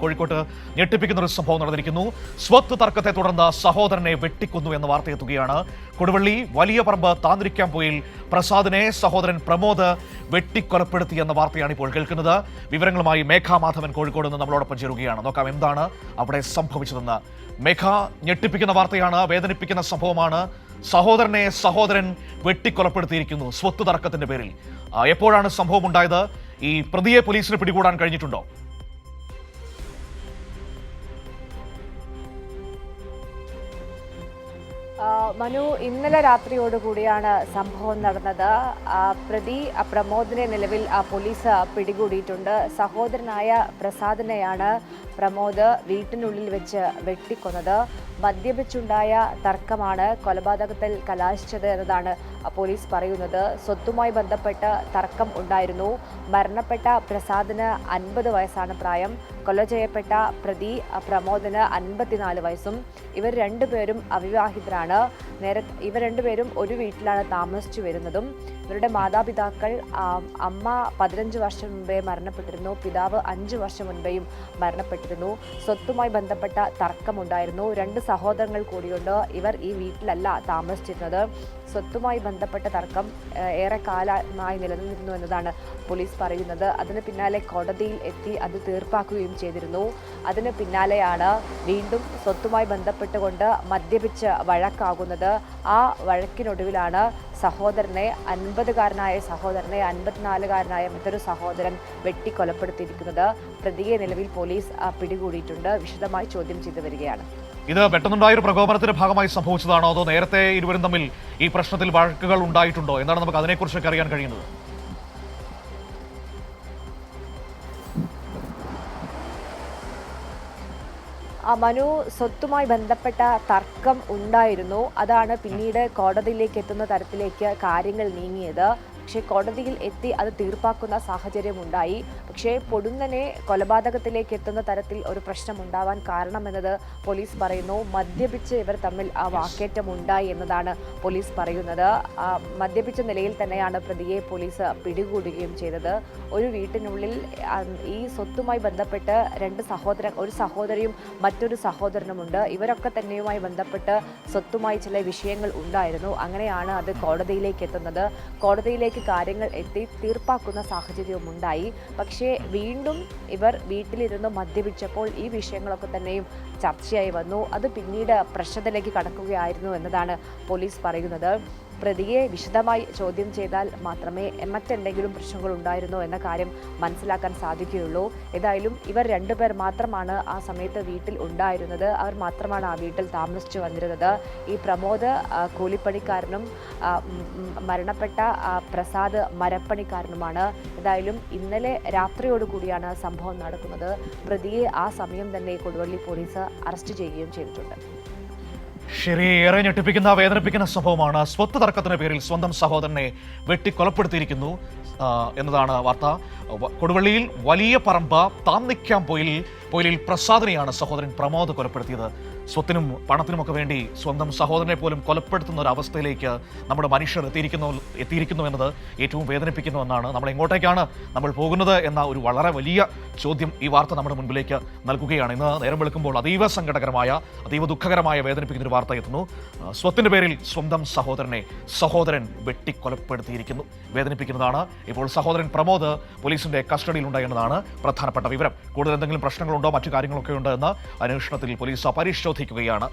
കോഴിക്കോട്ട് ഞെട്ടിപ്പിക്കുന്ന ഒരു സംഭവം നടന്നിരിക്കുന്നു. സ്വത്ത് തർക്കത്തെ തുടർന്ന് സഹോദരനെ വെട്ടിക്കൊന്നു എന്ന വാർത്തയെത്തുകയാണ്. കൊടുവള്ളി വലിയ പറമ്പ് താന്നിരിക്കാംപൊയിൽ പ്രസാദിനെ സഹോദരൻ പ്രമോദ് വെട്ടിക്കൊലപ്പെടുത്തി എന്ന വാർത്തയാണ് ഇപ്പോൾ കേൾക്കുന്നത്. വിവരങ്ങളുമായി മേഘ മാധവൻ കോഴിക്കോട് നിന്ന് നമ്മളോടൊപ്പം ചേരുകയാണ്. നോക്കാം എന്താണ് അവിടെ സംഭവിച്ചതെന്ന്. മേഘ, ഞെട്ടിപ്പിക്കുന്ന വാർത്തയാണ്, വേദനിപ്പിക്കുന്ന സംഭവമാണ്. സഹോദരൻ വെട്ടിക്കൊലപ്പെടുത്തിയിരിക്കുന്നു സ്വത്ത് തർക്കത്തിന്റെ പേരിൽ. എപ്പോഴാണ് സംഭവം ഉണ്ടായത്? ഈ പ്രതിയെ പോലീസിന് പിടികൂടാൻ കഴിഞ്ഞിട്ടുണ്ടോ? മനു, ഇന്നലെ രാത്രിയോടുകൂടിയാണ് സംഭവം നടന്നത്. പ്രതി പ്രമോദിനെ നിലവിൽ പോലീസ് പിടികൂടിയിട്ടുണ്ട്. സഹോദരനായ പ്രസാദിനെയാണ് പ്രമോദ് വീട്ടിനുള്ളിൽ വെച്ച് വെട്ടിക്കൊന്നത്. മദ്യപിച്ചുണ്ടായ തർക്കമാണ് കൊലപാതകത്തിൽ കലാശിച്ചത് എന്നതാണ് പോലീസ് പറയുന്നത്. സ്വത്തുമായി ബന്ധപ്പെട്ട് തർക്കം ഉണ്ടായിരുന്നു. മരണപ്പെട്ട പ്രസാദിന് 50 വയസ്സാണ് പ്രായം. കൊല ചെയ്യപ്പെട്ട പ്രതി പ്രമോദിന് 54 വയസ്സും. ഇവർ രണ്ടുപേരും അവിവാഹിതരാണ്. ഇവർ രണ്ടുപേരും ഒരു വീട്ടിലാണ് താമസിച്ചു വരുന്നതും. ഇവരുടെ മാതാപിതാക്കൾ, അമ്മ 15 വർഷം മുമ്പേ മരണപ്പെട്ടിരുന്നു. പിതാവ് 5 വർഷം മുൻപേയും മരണപ്പെട്ടിരുന്നു. സ്വത്തുമായി ബന്ധപ്പെട്ട തർക്കമുണ്ടായിരുന്നു. 2 സഹോദരങ്ങൾ കൂടിയുണ്ട്. ഇവർ ഈ വീട്ടിലല്ല താമസിച്ചിരുന്നത്. സ്വത്തുമായി ബന്ധപ്പെട്ട തർക്കം ഏറെ കാലമായി നിലനിന്നിരുന്നു എന്നതാണ് പോലീസ് പറയുന്നത്. അതിന് പിന്നാലെ കോടതിയിൽ എത്തി അത് തീർപ്പാക്കുകയും ചെയ്തിരുന്നു. അതിന് പിന്നാലെയാണ് വീണ്ടും സ്വത്തുമായി ബന്ധപ്പെട്ടുകൊണ്ട് മദ്യപിച്ച് വഴക്കാകുന്നത്. ആ വഴക്കിനൊടുവിലാണ് സഹോദരനെ 50-കാരനായ സഹോദരനെ 54-കാരനായ മറ്റൊരു സഹോദരൻ വെട്ടിക്കൊലപ്പെടുത്തിയിരിക്കുന്നത്. പ്രതിയെ നിലവിൽ പോലീസ് പിടികൂടിയിട്ടുണ്ട്. വിശദമായി ചോദ്യം ചെയ്തു വരികയാണ്. ഇത് പെട്ടെന്നുണ്ടായ ഒരു പ്രകോപനത്തിന്റെ ഭാഗമായി സംഭവിച്ചതാണോ, അതോ നേരത്തെ ഇരുവരും തമ്മിൽ ഈ പ്രശ്നത്തിൽ വഴക്കുകൾ ഉണ്ടായിട്ടുണ്ടോ? എന്താണ് നമുക്ക് അതിനെക്കുറിച്ചൊക്കെ അറിയാൻ കഴിയുന്നത്? മനു, സ്വത്തുമായി ബന്ധപ്പെട്ട തർക്കം ഉണ്ടായിരുന്നു. അതാണ് പിന്നീട് കോടതിയിലേക്ക് എത്തുന്ന തരത്തിലേക്ക് കാര്യങ്ങൾ നീങ്ങിയത്. പക്ഷേ കോടതിയിൽ എത്തി അത് തീർപ്പാക്കുന്ന സാഹചര്യം ഉണ്ടായി. പക്ഷേ പൊടുന്നനെ കൊലപാതകത്തിലേക്ക് എത്തുന്ന തരത്തിൽ ഒരു പ്രശ്നം ഉണ്ടാവാൻ കാരണമെന്നത് പോലീസ് പറയുന്നു. മദ്യപിച്ച് ഇവർ തമ്മിൽ ആ വാക്കേറ്റം ഉണ്ടായി എന്നതാണ് പോലീസ് പറയുന്നത്. മദ്യപിച്ച നിലയിൽ തന്നെയാണ് പ്രതിയെ പോലീസ് പിടികൂടുകയും ചെയ്തത്. ഒരു വീട്ടിനുള്ളിൽ ഈ സ്വത്തുമായി ബന്ധപ്പെട്ട് ഒരു സഹോദരിയും മറ്റൊരു സഹോദരനുമുണ്ട്. ഇവരൊക്കെ തന്നെയുമായി ബന്ധപ്പെട്ട് സ്വത്തുമായി ചില വിഷയങ്ങൾ ഉണ്ടായിരുന്നു. അങ്ങനെയാണ് അത് കോടതിയിലേക്ക് എത്തുന്നത്. കോടതിയിലേക്ക് കാര്യങ്ങൾ എത്തി തീർപ്പാക്കുന്ന സാഹചര്യവും ഉണ്ടായി. പക്ഷേ വീണ്ടും ഇവർ വീട്ടിലിരുന്ന് മദ്യപിച്ചപ്പോൾ ഈ വിഷയങ്ങളൊക്കെ തന്നെയും ചർച്ചയായി വന്നു. അത് പിന്നീട് പ്രശ്നത്തിലേക്ക് കടക്കുകയായിരുന്നു എന്നതാണ് പോലീസ് പറയുന്നത്. പ്രതിയെ വിശദമായി ചോദ്യം ചെയ്താൽ മാത്രമേ മറ്റെന്തെങ്കിലും പ്രശ്നങ്ങൾ ഉണ്ടായിരുന്നോ എന്ന കാര്യം മനസ്സിലാക്കാൻ സാധിക്കുകയുള്ളൂ. ഏതായാലും ഇവർ 2 പേർ മാത്രമാണ് ആ സമയത്ത് വീട്ടിൽ ഉണ്ടായിരുന്നത്. അവർ മാത്രമാണ് ആ വീട്ടിൽ താമസിച്ചു വന്നിരുന്നത്. ഈ പ്രമോദ് കൂലിപ്പണിക്കാരനും മരണപ്പെട്ട പ്രസാദ് മരപ്പണിക്കാരനുമാണ്. ഏതായാലും ഇന്നലെ രാത്രിയോടുകൂടിയാണ് സംഭവം നടക്കുന്നത്. പ്രതിയെ ആ സമയം തന്നെ കൊടുവള്ളി പോലീസ് അറസ്റ്റ് ചെയ്യുകയും ചെയ്തിട്ടുണ്ട്. ശരി, ഏറെ ഞെട്ടിപ്പിക്കുന്ന വേദനിപ്പിക്കുന്ന സംഭവമാണ്. സ്വത്ത് തർക്കത്തിന് പേരിൽ സ്വന്തം സഹോദരനെ വെട്ടിക്കൊലപ്പെടുത്തിയിരിക്കുന്നു എന്നതാണ് വാർത്ത. കൊടുവള്ളിയിൽ വലിയ പറമ്പ് താന്നിക്കാംപൊയിലിൽ പ്രസാദിനെയാണ് സഹോദരൻ പ്രമോദ് കൊലപ്പെടുത്തിയത്. സ്വത്തിനും പണത്തിനുമൊക്കെ വേണ്ടി സ്വന്തം സഹോദരനെ പോലും കൊലപ്പെടുത്തുന്ന ഒരു അവസ്ഥയിലേക്ക് നമ്മുടെ മനുഷ്യർ എത്തിയിരിക്കുന്നു എന്നത് ഏറ്റവും വേദനിപ്പിക്കുന്നു എന്നാണ്. നമ്മൾ എങ്ങോട്ടേക്കാണ് നമ്മൾ പോകുന്നത് എന്ന ഒരു വളരെ വലിയ ചോദ്യം ഈ വാർത്ത നമ്മുടെ മുൻപിലേക്ക് നൽകുകയാണ്. ഇന്ന് നേരം വെളുക്കുമ്പോൾ അതീവ സങ്കടകരമായ, അതീവ ദുഃഖകരമായ, വേദനിപ്പിക്കുന്ന ഒരു വാർത്ത എത്തുന്നു. സ്വത്തിന്റെ പേരിൽ സ്വന്തം സഹോദരൻ വെട്ടിക്കൊലപ്പെടുത്തിയിരിക്കുന്നു. വേദനിപ്പിക്കുന്നതാണ്. ഇപ്പോൾ സഹോദരൻ പ്രമോദ് പോലീസിന്റെ കസ്റ്റഡിയിലുണ്ട് എന്നതാണ് പ്രധാനപ്പെട്ട വിവരം. കൂടുതൽ എന്തെങ്കിലും പ്രശ്നങ്ങളുണ്ടോ, മറ്റു കാര്യങ്ങളൊക്കെ ഉണ്ടോ എന്ന് അന്വേഷണത്തിൽ പോലീസ് പരിശോധിക്കുകയാണ്.